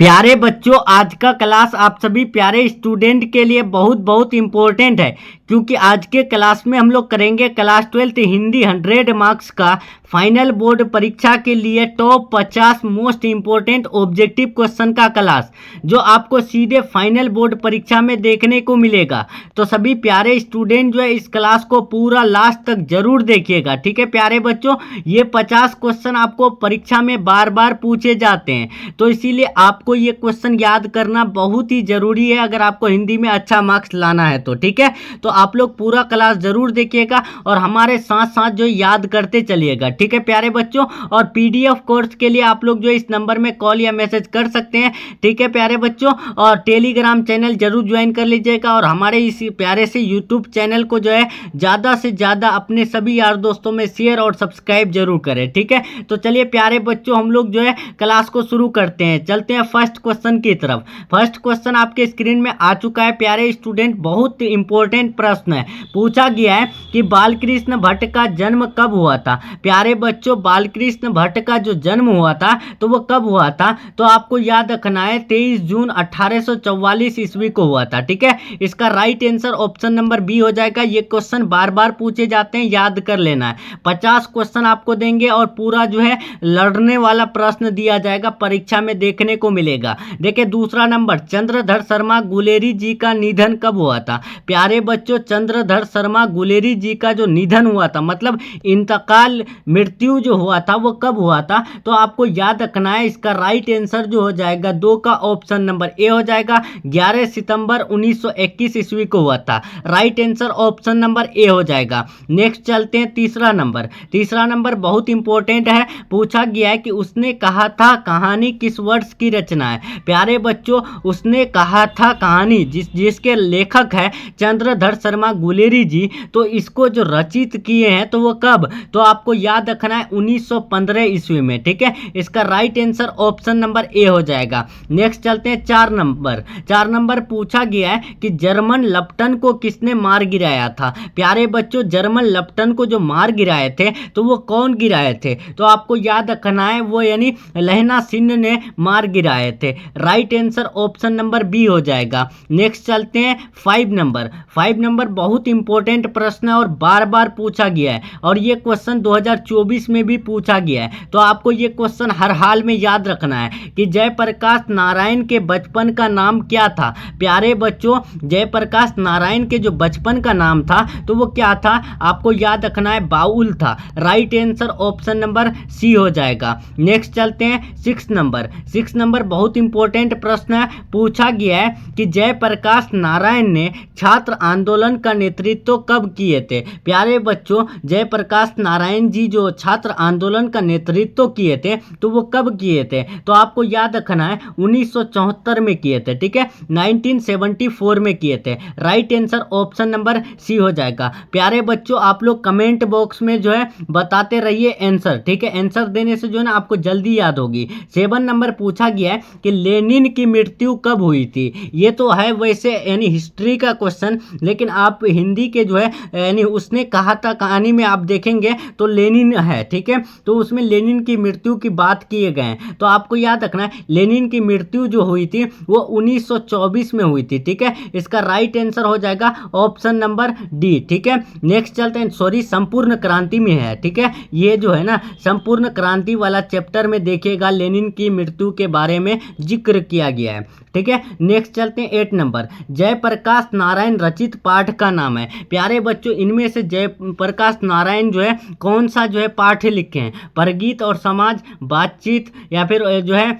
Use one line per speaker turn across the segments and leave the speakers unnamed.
प्यारे बच्चों, आज का क्लास आप सभी प्यारे स्टूडेंट के लिए बहुत बहुत इम्पोर्टेंट है, क्योंकि आज के क्लास में हम लोग करेंगे क्लास 12 हिंदी 100 मार्क्स का फाइनल बोर्ड परीक्षा के लिए top 50 most important objective question का क्लास, जो आपको सीधे फाइनल बोर्ड परीक्षा में देखने को मिलेगा। तो सभी प्यारे स्टूडेंट जो है इस क्लास को पूरा लास्ट तक जरूर देखिएगा। ठीक है प्यारे बच्चों, ये 50 क्वेश्चन आपको परीक्षा में बार बार पूछे जाते हैं, तो इसीलिए आपको ये क्वेश्चन याद करना बहुत ही जरूरी है अगर आपको हिंदी में अच्छा मार्क्स लाना है तो। ठीक है, तो आप लोग पूरा क्लास जरूर देखिएगा और हमारे साथ साथ जो याद करते चलिएगा। ठीक है प्यारे बच्चों, और पीडीएफ कोर्स के लिए आप लोग जो इस नंबर में कॉल या मैसेज कर सकते हैं। ठीक है प्यारे बच्चों, और टेलीग्राम चैनल जरूर ज्वाइन कर लीजिएगा और हमारे इस प्यारे से यूट्यूब चैनल को जो है ज़्यादा से ज़्यादा अपने सभी यार दोस्तों में शेयर और सब्सक्राइब जरूर करें। ठीक है, तो चलिए प्यारे बच्चों हम लोग जो है क्लास को शुरू करते हैं। चलते हैं फर्स्ट क्वेश्चन की तरफ। फर्स्ट क्वेश्चन आपके स्क्रीन में आ चुका है प्यारे स्टूडेंट। बहुत इंपॉर्टेंट प्रश्न है, पूछा गया है कि बालकृष्ण भट्ट का जन्म कब हुआ था। प्यारे बच्चों, बालकृष्ण भट्ट का जो जन्म हुआ था तो वो कब हुआ था, तो आपको याद रखना है 23 जून 1844 ईस्वी को हुआ था। ठीक है, इसका right answer option number B हो जाएगा। ये क्वेश्चन बार बार पूछे जाते हैं, याद कर लेना है। 50 क्वेश्चन आपको देंगे और पूरा जो है लड़ने वाला प्रश्न दिया जाएगा, परीक्षा में देखने को मिलेगा। देखिए दूसरा नंबर, चंद्रधर शर्मा गुलेरी जी का निधन कब हुआ था। प्यारे बच्चों, चंद्रधर शर्मा गुलेरी जी का जो निधन हुआ था, मतलब इंतकाल, मृत्यु जो हुआ था वो कब हुआ था, तो आपको याद रखना है। इसका राइट आंसर जो हो जाएगा 2 का ऑप्शन नंबर ए हो जाएगा। 11 सितंबर 1921 ईस्वी को हुआ था। Right answer option number A हो जाएगा। नेक्स्ट चलते हैं तीसरा नंबर। तीसरा नंबर बहुत इंपॉर्टेंट है, पूछा गया है कि उसने कहा था कहानी किस वर्ष की रचना है। प्यारे बच्चों, उसने कहा था कहानी जिसके लेखक है चंद्रधर शर्मा गुलेरी जी, तो इसको जो रचित किए हैं तो वो कब, तो आपको याद रखना है 1915 ईस्वी में। ठीक है, इसका right answer option number A हो जाएगा। नेक्स्ट चलते हैं 4 नंबर। 4 नंबर पूछा गया है कि जर्मन लप्टन को किसने मार गिराया था। प्यारे बच्चों, जर्मन लप्टन को जो मार गिराए थे तो वो कौन गिराए थे, तो आपको याद रखना है वो यानी लहना सिंह ने मार गिराए थे। Right answer option number B हो जाएगा। नेक्स्ट चलते हैं 5 नंबर। 5 नंबर बहुत इंपॉर्टेंट प्रश्न है और बार बार पूछा गया है, और ये क्वेश्चन 2024 में भी पूछा गया है, तो आपको ये क्वेश्चन हर हाल में याद रखना है कि जयप्रकाश नारायण के बचपन का नाम क्या था। प्यारे बच्चों, जयप्रकाश नारायण के जो बचपन का नाम था तो वो क्या था, आपको याद रखना है बाउल था। Right answer option number C हो जाएगा। नेक्स्ट चलते हैं 6 नंबर। 6 नंबर बहुत इंपॉर्टेंट प्रश्न है, पूछा गया है कि जयप्रकाश नारायण ने छात्र आंदोलन का नेतृत्व कब किए थे। प्यारे बच्चों, जयप्रकाश नारायण जी जो छात्र आंदोलन का नेतृत्व किए थे तो वो कब किए थे, तो आपको याद रखना है 1974 में किए थे। ठीक है, 1974 में किए थे। Right answer option number C हो जाएगा। प्यारे बच्चों, आप लोग कमेंट बॉक्स में जो है बताते रहिए आंसर। ठीक है, आंसर देने से जो है ना आपको जल्दी याद होगी। 7 नंबर पूछा गया है कि लेनिन की मृत्यु कब हुई थी। ये तो है वैसे यानी हिस्ट्री का क्वेश्चन, लेकिन आप हिंदी के जो है यानी उसने कहा था कहानी में आप देखेंगे तो लेनिन है। ठीक है, तो उसमें लेनिन की मृत्यु की बात किए गए हैं, तो आपको याद रखना है लेनिन की मृत्यु जो हुई थी वो 1924 में हुई थी। ठीक है, इसका राइट आंसर हो जाएगा ऑप्शन नंबर डी। ठीक है, नेक्स्ट चलते हैं, सॉरी संपूर्ण क्रांति में है। ठीक है, ये जो है ना संपूर्ण क्रांति वाला चैप्टर में देखिएगा लेनिन की मृत्यु के बारे में जिक्र किया गया है। ठीक है, नेक्स्ट चलते हैं 8 नंबर। जयप्रकाश नारायण रचित पाठ का नाम है। प्यारे बच्चों, इनमें से जयप्रकाश नारायण जो है कौन सा जो है पाठ लिखे हैं, परगीत और समाज, बातचीत, या फिर जो है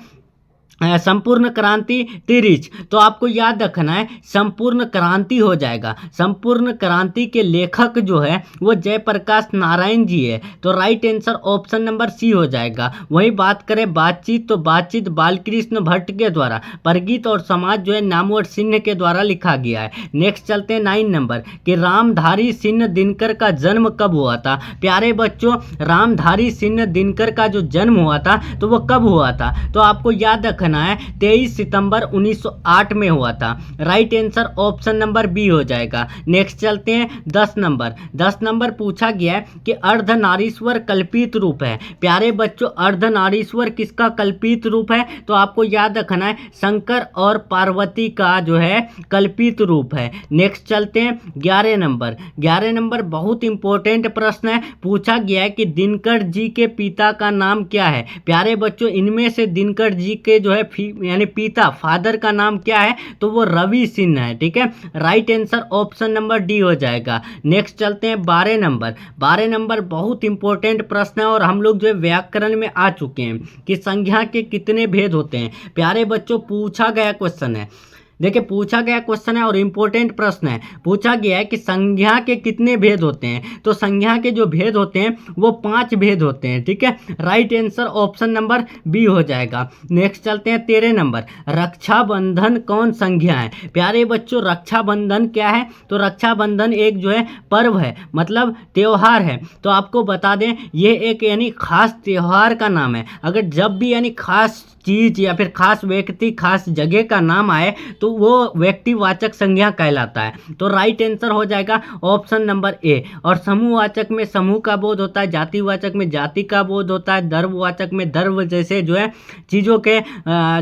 संपूर्ण क्रांति, तिरिच, तो आपको याद रखना है संपूर्ण क्रांति हो जाएगा। संपूर्ण क्रांति के लेखक जो है वो जयप्रकाश नारायण जी है, तो right answer option number C हो जाएगा। वही बात करें बातचीत, तो बातचीत बालकृष्ण भट्ट के द्वारा, परगीत और समाज जो है नामवर सिंह के द्वारा लिखा गया है। नेक्स्ट चलते हैं 9 नंबर कि रामधारी सिंह दिनकर का जन्म कब हुआ था। प्यारे बच्चों, रामधारी सिंह दिनकर का जो जन्म हुआ था तो वो कब हुआ था, तो आपको याद रखना रखना है 23 सितंबर 1908 में हुआ था। Right answer option number B हो जाएगा। नेक्स्ट चलते हैं 10 नंबर पूछा गया है कि अर्धनारीश्वर कल्पित रूप है। प्यारे बच्चों, अर्धनारीश्वर किसका कल्पित रूप है? तो आपको याद रखना है शंकर और पार्वती का जो है कल्पित रूप है। नेक्स्ट चलते हैं 11 नंबर बहुत इंपॉर्टेंट प्रश्न है। पूछा गया है कि दिनकर जी के पिता का नाम क्या है? प्यारे बच्चों, इनमें से दिनकर जी के जो है यानी पिता फादर का नाम क्या है? तो वो रवि सिन्हा है। ठीक है, right answer option number D हो जाएगा। नेक्स्ट चलते हैं 12 नंबर बहुत इंपॉर्टेंट प्रश्न है और हम लोग जो है व्याकरण में आ चुके हैं कि संज्ञा के कितने भेद होते हैं। प्यारे बच्चों, पूछा गया क्वेश्चन है, देखिए पूछा गया क्वेश्चन है और इंपॉर्टेंट प्रश्न है। पूछा गया है कि संज्ञा के कितने भेद होते हैं? तो संज्ञा के जो भेद होते हैं वो 5 भेद होते हैं। ठीक है, right answer option number B हो जाएगा। नेक्स्ट चलते हैं 13 नंबर, रक्षाबंधन कौन संज्ञा है? प्यारे बच्चों, रक्षाबंधन क्या है? तो रक्षाबंधन एक जो है पर्व है, मतलब त्योहार है। तो आपको बता दें ये एक यानी खास त्योहार का नाम है। अगर जब भी यानी खास चीज या फिर खास व्यक्ति खास जगह का नाम आए तो वो व्यक्तिवाचक संज्ञा कहलाता है। तो राइट आंसर हो जाएगा ऑप्शन नंबर ए। और समूहवाचक में समूह का बोध होता है, जातिवाचक में जाति का बोध होता है, द्रव्यवाचक में द्रव्य जैसे जो है चीज़ों के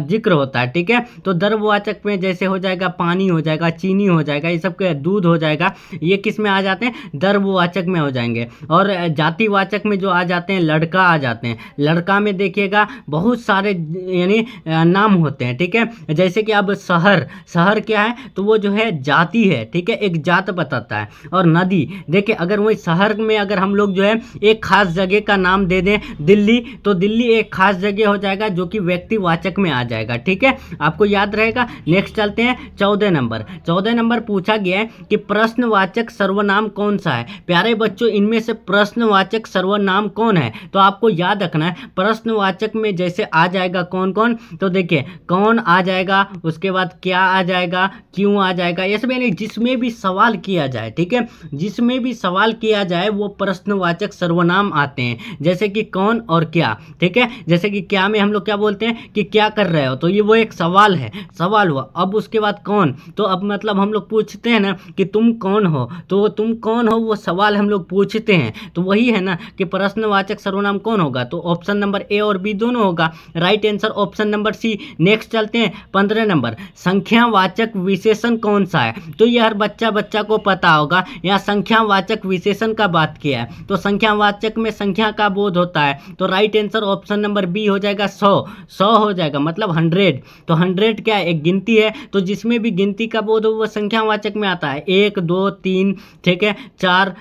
जिक्र होता है। ठीक है, तो द्रव्यवाचक में जैसे हो जाएगा पानी हो जाएगा, चीनी हो जाएगा, ये सब के दूध हो जाएगा, ये किस में आ जाते हैं? द्रव्यवाचक में हो जाएंगे। और जातिवाचक में जो आ जाते हैं लड़का आ जाते हैं। लड़का में देखिएगा बहुत सारे यानी नाम होते हैं। ठीक है, जैसे कि अब शहर क्या है? तो वो जो है जाति है। ठीक है, एक जात बताता है। और नदी, देखिए अगर वही शहर में अगर हम लोग जो है एक खास जगह का नाम दे दें दिल्ली, तो दिल्ली एक खास जगह हो जाएगा जो कि व्यक्तिवाचक में आ जाएगा। ठीक है, आपको याद रहेगा। नेक्स्ट चलते हैं 14 नंबर पूछा गया है कि प्रश्नवाचक सर्वनाम कौन सा है? प्यारे बच्चों, इनमें से प्रश्नवाचक सर्वनाम कौन है? तो आपको याद रखना है प्रश्नवाचक में जैसे आ जाएगा कौन कौन, तो देखिए कौन आ जाएगा, उसके बाद क्या आ जाएगा, क्यों आ जाएगा, ये सब यानी जिसमें भी सवाल किया जाए। ठीक है, जिसमें भी सवाल किया जाए वो प्रश्नवाचक सर्वनाम आते हैं, जैसे कि कौन और क्या। ठीक है, जैसे कि क्या में हम लोग क्या बोलते हैं कि क्या कर रहे हो, तो ये वो एक सवाल है, सवाल हुआ। अब उसके बाद कौन, तो अब मतलब हम लोग पूछते हैं ना कि तुम कौन हो, तो तुम कौन हो वो सवाल हम लोग पूछते हैं। तो वही है ना कि प्रश्नवाचक सर्वनाम कौन होगा, तो ऑप्शन नंबर ए और बी दोनों होगा। Right answer option number C. Next चलते हैं 15 नंबर, संख्यावाचक विशेषण कौन सा है? तो ये हर बच्चा को पता होगा। यहाँ संख्यावाचक विशेषण का बात किया है, तो संख्यावाचक में संख्या का बोध होता है। तो right answer option number B हो जाएगा 100 हो जाएगा, मतलब 100। तो 100 क्या है? एक गिनती है, तो जिसमें भी गिनती का बोध हो वो संख्यावाचक में आता है। 1 2 3 ठीक है, 4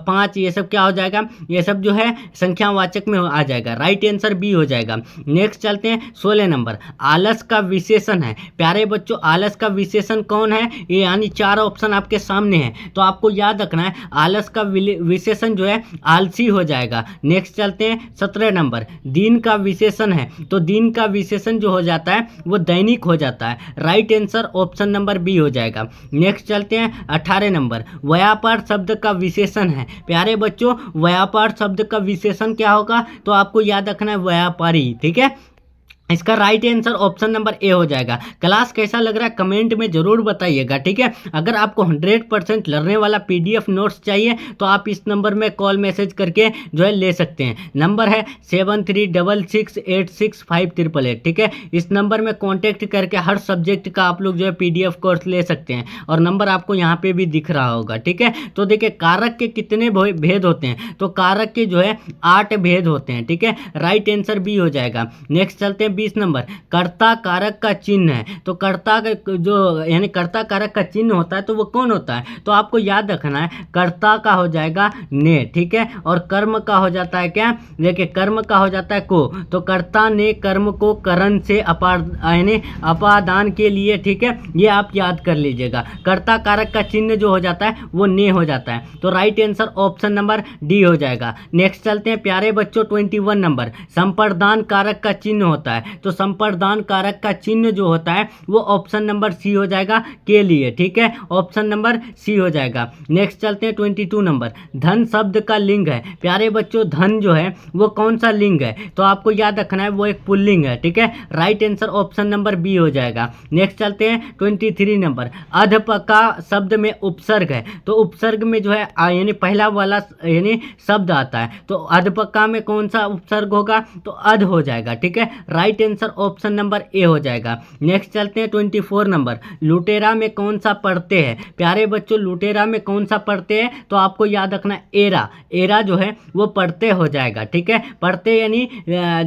5 ये सब क्या हो जाएगा? ये सब जो है संख्यावाचक में आ जाएगा। राइट आंसर बी हो जाएगा। नेक्स्ट चलते हैं 16 नंबर, आलस का विशेषण है। प्यारे बच्चों, आलस का विशेषण कौन है? ये यानी 4 ऑप्शन आपके सामने हैं, तो आपको याद रखना है आलस का विशेषण जो है आलसी हो जाएगा। नेक्स्ट चलते हैं 17 नंबर, दिन का विशेषण है, तो दिन का विशेषण जो हो जाता है वो दैनिक हो जाता है। Right answer option number B हो जाएगा। नेक्स्ट चलते हैं 18 नंबर, व्यापार शब्द का विशेषण है। प्यारे बच्चों, व्यापार शब्द का विशेषण क्या होगा? तो आपको याद रखना है व्यापारी। ठीक है, इसका right answer option number A हो जाएगा। क्लास कैसा लग रहा है कमेंट में जरूर बताइएगा। ठीक है, अगर आपको 100% लर्निंग वाला पीडीएफ नोट्स चाहिए तो आप इस नंबर में कॉल मैसेज करके जो है ले सकते हैं। नंबर है 7366865888। ठीक है, इस नंबर में कांटेक्ट करके हर सब्जेक्ट का आप लोग जो है पीडीएफ कोर्स ले सकते हैं, और नंबर आपको यहाँ पे भी दिख रहा होगा। ठीक है, तो देखिए कारक के कितने भेद होते हैं? तो कारक के जो है 8 भेद होते हैं। ठीक है, राइट आंसर बी हो जाएगा। नेक्स्ट चलते हैं 20 नंबर, कर्ता कारक का चिन्ह है। तो कर्ता का जो यानी कर्ता कारक का चिन्ह होता है तो वो कौन होता है? तो आपको याद रखना है कर्ता का हो जाएगा ने। ठीक है, और कर्म का हो जाता है क्या? देखिए कर्म का हो जाता है को, तो कर्ता ने कर्म को करण से अपादान के लिए। ठीक है, ये आप याद कर लीजिएगा। कर्ता कारक का चिन्ह जो हो जाता है वो ने हो जाता है, तो right answer option number D हो जाएगा। नेक्स्ट चलते हैं प्यारे बच्चों 21 नंबर, संप्रदान कारक का चिन्ह होता है। है तो संप्रदान कारक का चिन्ह जो होता है वो ऑप्शन नंबर सी हो जाएगा के लिए, ठीक है, ऑप्शन नंबर सी हो जाएगा। नेक्स्ट चलते हैं 22 नंबर, धन शब्द का लिंग है। प्यारे बच्चों धन जो है वो कौन सा लिंग है, तो आपको याद रखना है वो एक पुल्लिंग है, ठीक है, right answer option number B हो जाएगा। नेक्स्ट चलते हैं 23 नंबर, अधपका शब्द में उपसर्ग है, तो उपसर्ग में जो है यानी पहला वाला यानी शब्द आता है, तो अधपका में कौन सा उपसर्ग होगा, तो अध हो जाएगा, ठीक है, right answer option number A हो जाएगा। नेक्स्ट चलते हैं 24 नंबर, लुटेरा में कौन सा पढ़ते हैं। प्यारे बच्चों लुटेरा में कौन सा पढ़ते हैं, तो आपको याद रखना एरा, एरा जो है वो पढ़ते हो जाएगा, ठीक है, पढ़ते यानी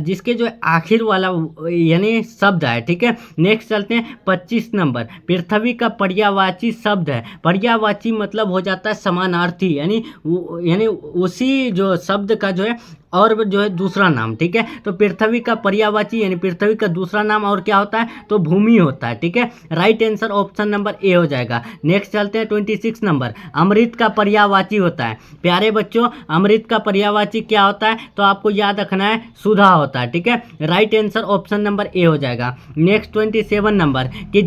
जिसके जो आखिर वाला यानी शब्द है, ठीक है। नेक्स्ट चलते हैं 25 नंबर, पृथ्वी का पर्यायवाची शब्द है। पर्यायवाची मतलब हो जाता है समानार्थी, यानी उसी जो शब्द का जो है और जो है दूसरा नाम, ठीक है, तो पृथ्वी का पर्यायवाची यानी पृथ्वी का दूसरा नाम और क्या होता है, तो भूमि होता है, ठीक है, right answer option number A हो जाएगा। नेक्स्ट चलते हैं 26 नंबर, अमृत का पर्यायवाची होता है। प्यारे बच्चों अमृत का पर्यायवाची क्या होता है, तो आपको याद रखना है सुधा होता है, ठीक है, right answer option number A हो जाएगा। नेक्स्ट 27 नंबर कि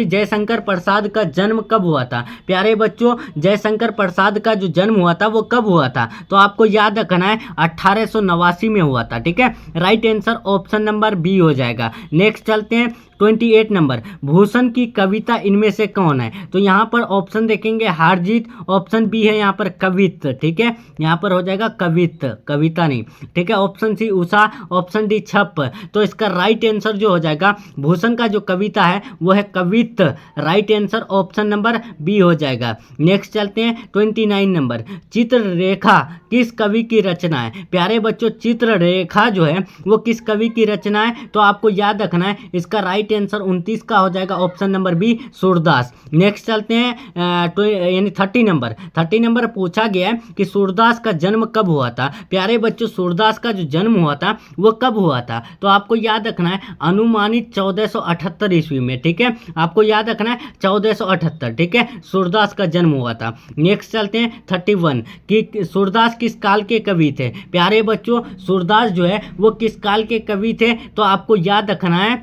जयशंकर प्रसाद का जन्म कब हुआ था। प्यारे बच्चों जयशंकर प्रसाद का जो जन्म हुआ था वो कब हुआ था, तो आपको याद रखना है 1889 में हुआ था, ठीक है, right answer option number B हो जाएगा। नेक्स्ट चलते हैं 28 नंबर, भूषण की कविता इनमें से कौन है, तो यहाँ पर ऑप्शन देखेंगे हारजीत, ऑप्शन बी है यहाँ पर कवित, ठीक है, यहाँ पर हो जाएगा कवित, कविता नहीं, ठीक है, option C Usha, option D छप, तो इसका राइट आंसर जो हो जाएगा भूषण का जो कविता है वो है कवित, right answer option number B हो जाएगा। नेक्स्ट चलते हैं 29 नंबर, चित्ररेखा किस कवि की रचना है। प्यारे बच्चों चित्ररेखा जो है वो किस कवि की रचना है, तो आपको याद रखना है इसका राइट आंसर 29 का हो जाएगा option number B Surdas. Next चलते हैं यानी 30 नंबर पूछा गया है कि सूरदास का जन्म कब हुआ था। प्यारे बच्चों सूरदास का जो जन्म हुआ था वो कब हुआ था, तो आपको याद रखना है अनुमानित 1478 ईस्वी में, ठीक है, आपको याद रखना है 1478, ठीक है, सूरदास का जन्म हुआ था। नेक्स्ट चलते हैं 31 कि सूरदास किस काल के कवि थे। प्यारे बच्चों सूरदास जो है वो किस काल के कवि थे, तो आपको याद रखना है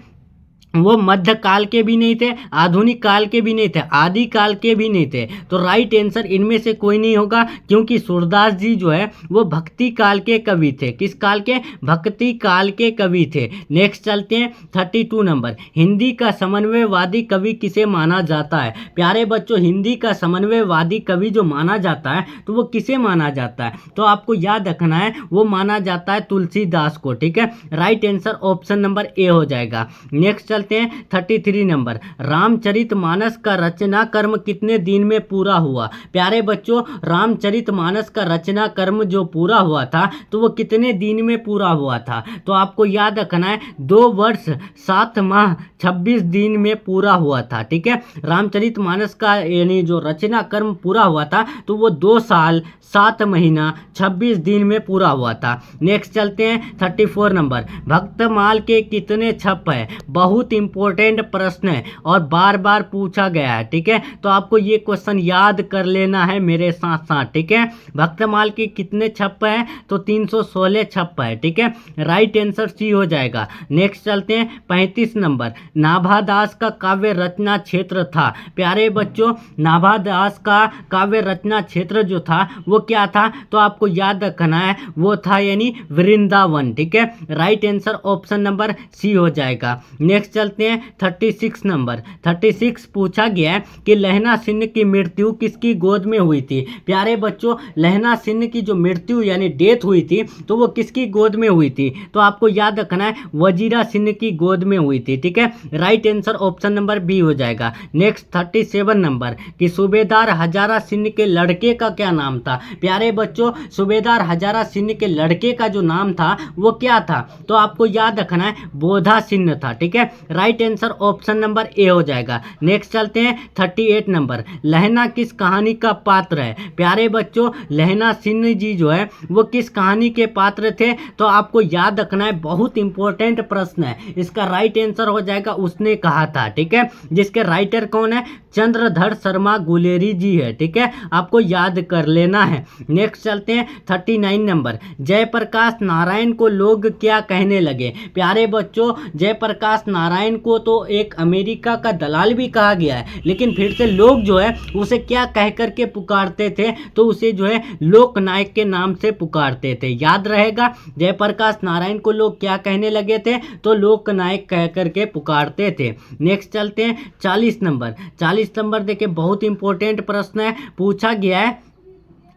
वो मध्य काल के भी नहीं थे, आधुनिक काल के भी नहीं थे, आदि काल के भी नहीं थे, तो राइट आंसर इनमें से कोई नहीं होगा, क्योंकि सूरदास जी जो है वो भक्ति काल के कवि थे। किस काल के, भक्ति काल के कवि थे। नेक्स्ट चलते हैं 32 नंबर, हिंदी का समन्वयवादी कवि किसे माना जाता है। प्यारे बच्चों हिंदी का समन्वयवादी कवि जो माना जाता है तो वो किसे माना जाता है, तो आपको याद रखना है वो माना जाता है तुलसीदास को, ठीक है, right answer option number A हो जाएगा। नेक्स्ट चलते हैं 33 नंबर, रामचरितमानस का रचना कर्म कितने दिन में पूरा हुआ। प्यारे बच्चों रामचरितमानस का रचना कर्म जो पूरा हुआ था तो वो कितने दिन में पूरा हुआ था, तो आपको याद रखना है 2 वर्ष 7 माह 26 दिन में पूरा हुआ था, ठीक है, रामचरितमानस का यानी जो रचना कर्म पूरा हुआ था तो वो 2 साल 7 महीना 26 दिन में पूरा हुआ था। नेक्स्ट चलते हैं 34 नंबर, भक्तमाल के कितने छप है। बहुत इंपॉर्टेंट प्रश्न है और बार बार पूछा गया है, ठीक है, तो आपको ये क्वेश्चन याद कर लेना है मेरे साथ साथ, ठीक है, भक्तमाल के कितने छप है, तो 316 छप है, ठीक है, राइट आंसर सी हो जाएगा। नेक्स्ट चलते हैं 35 नंबर, नाभादास का काव्य रचना क्षेत्र था। प्यारे बच्चों नाभादास का काव्य रचना क्षेत्र जो था वो क्या था, तो आपको याद रखना है वो था यानी वृंदावन, ठीक है, right answer option number C हो जाएगा। नेक्स्ट चलते हैं 36 नंबर, 36 पूछा गया है कि लहना सिंह की मृत्यु किसकी गोद में हुई थी। प्यारे बच्चों लहना सिंह की जो मृत्यु यानी डेथ हुई थी तो वो किसकी गोद में हुई थी, तो आपको याद रखना है वजीरा सिंह की गोद में हुई थी, ठीक है, right answer option number B हो जाएगा। नेक्स्ट 37 नंबर कि सूबेदार हजारा सिंह के लड़के का क्या नाम था। प्यारे बच्चों सूबेदार हजारा सिंह के लड़के का जो नाम था वो क्या था, तो आपको याद रखना है बोधा सिंह था, ठीक है, right answer option number A हो जाएगा। नेक्स्ट चलते हैं 38 नंबर, लहना किस कहानी का पात्र है? प्यारे बच्चों, लहना सिंह जी जो है वो किस कहानी के पात्र थे? तो आपको याद रखना है, बहुत इंपॉर्टेंट प्रश्न है। इसका राइट आंसर हो जाएगा उसने कहा था, ठीक है, जिसके राइटर कौन है? चंद्रधर शर्मा गुलेरी जी है, ठीक है, आपको याद कर लेना है। नेक्स्ट चलते हैं 39 नंबर, जयप्रकाश नारायण को लोग क्या कहने लगे? प्यारे बच्चों, जयप्रकाश नारायण को तो एक अमेरिका का दलाल भी कहा गया है, लेकिन फिर से लोग जो है उसे क्या कह करके पुकारते थे? तो उसे जो है लोकनायक के नाम से पुकारते थे। याद रहेगा, जयप्रकाश नारायण को लोग क्या कहने लगे थे? तो लोकनायक कह करके पुकारते थे। नेक्स्ट चलते हैं 40 नंबर, 40 नंबर देखिए बहुत इंपॉर्टेंट प्रश्न है, पूछा गया है।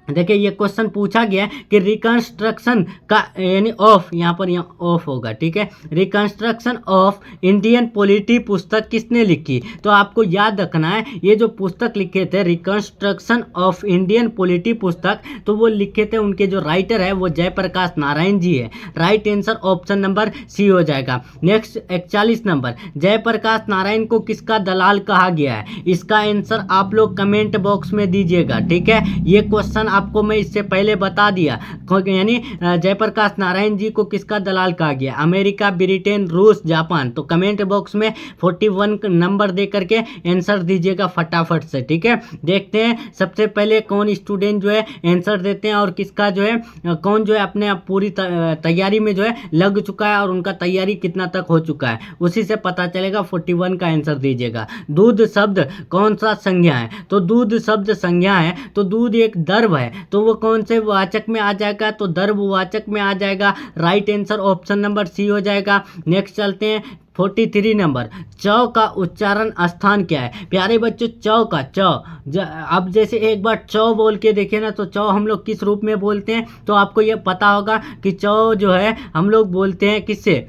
देखिए ये क्वेश्चन पूछा गया है कि रिकंस्ट्रक्शन का यानी ऑफ, यहाँ पर यहाँ ऑफ होगा, ठीक है, रिकंस्ट्रक्शन ऑफ इंडियन पॉलिटी पुस्तक किसने लिखी? तो आपको याद रखना है, ये जो पुस्तक लिखे थे रिकंस्ट्रक्शन ऑफ इंडियन पॉलिटी पुस्तक, तो वो लिखे थे, उनके जो राइटर है वो जयप्रकाश नारायण जी है। Right answer option number C हो जाएगा। नेक्स्ट 41 नंबर, जयप्रकाश नारायण को किसका दलाल कहा गया है? इसका आंसर आप लोग कमेंट बॉक्स में दीजिएगा, ठीक है। ये क्वेश्चन आपको मैं इससे पहले बता दिया, यानी जयप्रकाश नारायण जी को किसका दलाल कहा गया? अमेरिका, ब्रिटेन, रूस, जापान। तो कमेंट बॉक्स में 41 नंबर दे करके आंसर दीजिएगा फटाफट से, ठीक है। देखते हैं सबसे पहले कौन स्टूडेंट जो है आंसर देते हैं और किसका जो है कौन जो है अपने आप पूरी तैयारी में जो है लग चुका है और उनका तैयारी कितना तक हो चुका है, उसी से पता चलेगा। 41 का आंसर दीजिएगा। दूध शब्द कौन सा संज्ञा है? तो दूध शब्द संज्ञा है, तो दूध एक दर्व है, तो वो कौन से वाचक में आ जाएगा? तो दर्ववाचक में आ जाएगा। Right answer option number C हो जाएगा। नेक्स्ट चलते हैं 43 नंबर, चौ का उच्चारण स्थान क्या है? प्यारे बच्चों, चौ का अब जैसे एक बार चौ बोल के देखिए ना, तो चौ हम लोग किस रूप में बोलते हैं? तो आपको ये पता होगा कि चौ जो है हम लोग बोलते हैं किससे?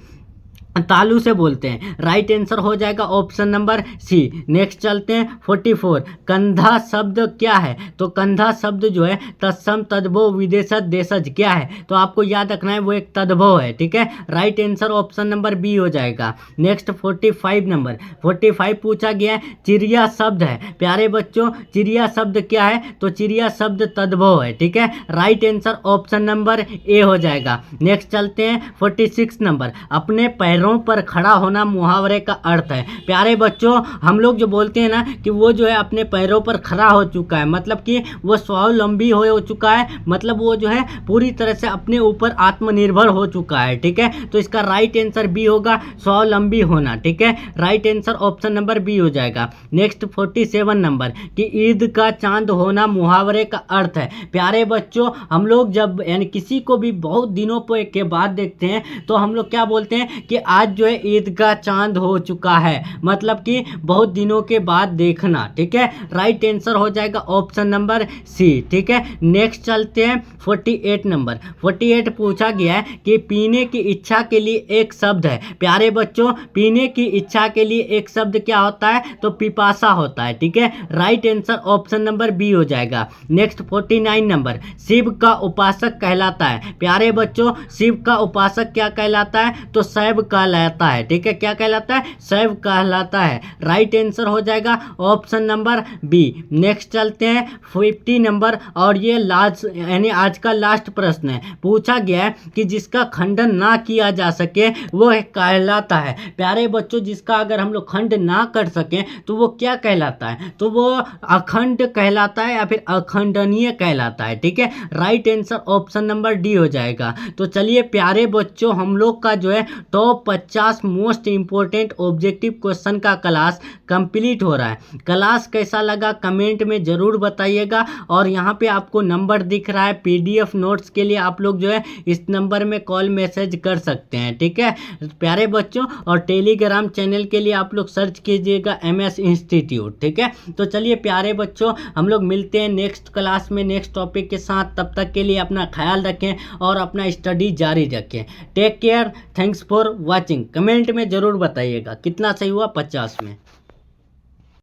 तालू से बोलते हैं। राइट आंसर हो जाएगा ऑप्शन नंबर सी। नेक्स्ट चलते हैं 44, कंधा शब्द क्या है? तो कंधा शब्द जो है तत्सम, तद्भव, विदेशज, देशज क्या है? तो आपको याद रखना है वो एक तद्भव है, ठीक है। Right answer option number B हो जाएगा। नेक्स्ट 45 नंबर, 45 पूछा गया है, चिड़िया शब्द है। प्यारे बच्चों, चिड़िया शब्द क्या है? तो चिड़िया शब्द तद्भव है, ठीक है। Right answer option number A हो जाएगा। नेक्स्ट चलते हैं 46 नंबर, अपने पैरों पर खड़ा होना मुहावरे का अर्थ है। प्यारे बच्चों, हम लोग जो बोलते हैं ना कि वो जो है अपने पैरों पर खड़ा हो चुका है, मतलब कि वो स्वावलंबी हो चुका है, मतलब वो जो है पूरी तरह से अपने ऊपर आत्मनिर्भर हो चुका है, ठीक है। तो इसका राइट आंसर बी होगा, स्वावलंबी होना, ठीक है। Right answer option number B हो जाएगा। नेक्स्ट 47 नंबर, कि ईद का चांद होना मुहावरे का अर्थ है। प्यारे बच्चों, हम लोग जब यानी किसी को भी बहुत दिनों के बाद देखते हैं तो हम लोग क्या बोलते हैं कि आज जो है ईद का चांद हो चुका है, मतलब कि बहुत दिनों के बाद देखना, ठीक है। राइट आंसर हो जाएगा ऑप्शन नंबर सी, ठीक है। नेक्स्ट चलते हैं 48 नंबर, 48 पूछा गया है कि पीने की इच्छा के लिए एक शब्द है। प्यारे बच्चों, पीने की इच्छा के लिए एक शब्द क्या होता है? तो पिपासा होता है, ठीक है। Right answer option number B हो जाएगा। नेक्स्ट 49 नंबर, शिव का उपासक कहलाता है। प्यारे बच्चों, शिव का उपासक क्या कहलाता है? तो शैव कहलाता है, ठीक है। क्या कहलाता है? शैव कहलाता है। राइट आंसर हो जाएगा ऑप्शन नंबर बी। नेक्स्ट चलते हैं 50 नंबर, और ये लास्ट यानी आज का लास्ट प्रश्न है। पूछा गया है कि जिसका खंडन ना किया जा सके वो कहलाता है। प्यारे बच्चों, जिसका अगर हम लोग खंड ना कर सकें तो वो क्या कहलाता है? तो वो अखंड कहलाता है या फिर अखंडनीय कहलाता है, ठीक है। Right answer option number D हो जाएगा। तो चलिए प्यारे बच्चों, हम लोग का जो है top 50 most important objective question का क्लास कंप्लीट हो रहा है। क्लास कैसा लगा कमेंट में ज़रूर बताइएगा। और यहाँ पे आपको नंबर दिख रहा है, पीडीएफ नोट्स के लिए आप लोग जो है इस नंबर में कॉल मैसेज कर सकते हैं, ठीक है प्यारे बच्चों। और टेलीग्राम चैनल के लिए आप लोग सर्च कीजिएगा MS इंस्टीट्यूट, ठीक है। तो चलिए प्यारे बच्चों, हम लोग मिलते हैं नेक्स्ट क्लास में नेक्स्ट टॉपिक के साथ। तब तक के लिए अपना ख्याल रखें और अपना स्टडी जारी रखें। Take care, thanks for watching. Comment में ज़रूर बताइएगा कितना सही हुआ 50 में।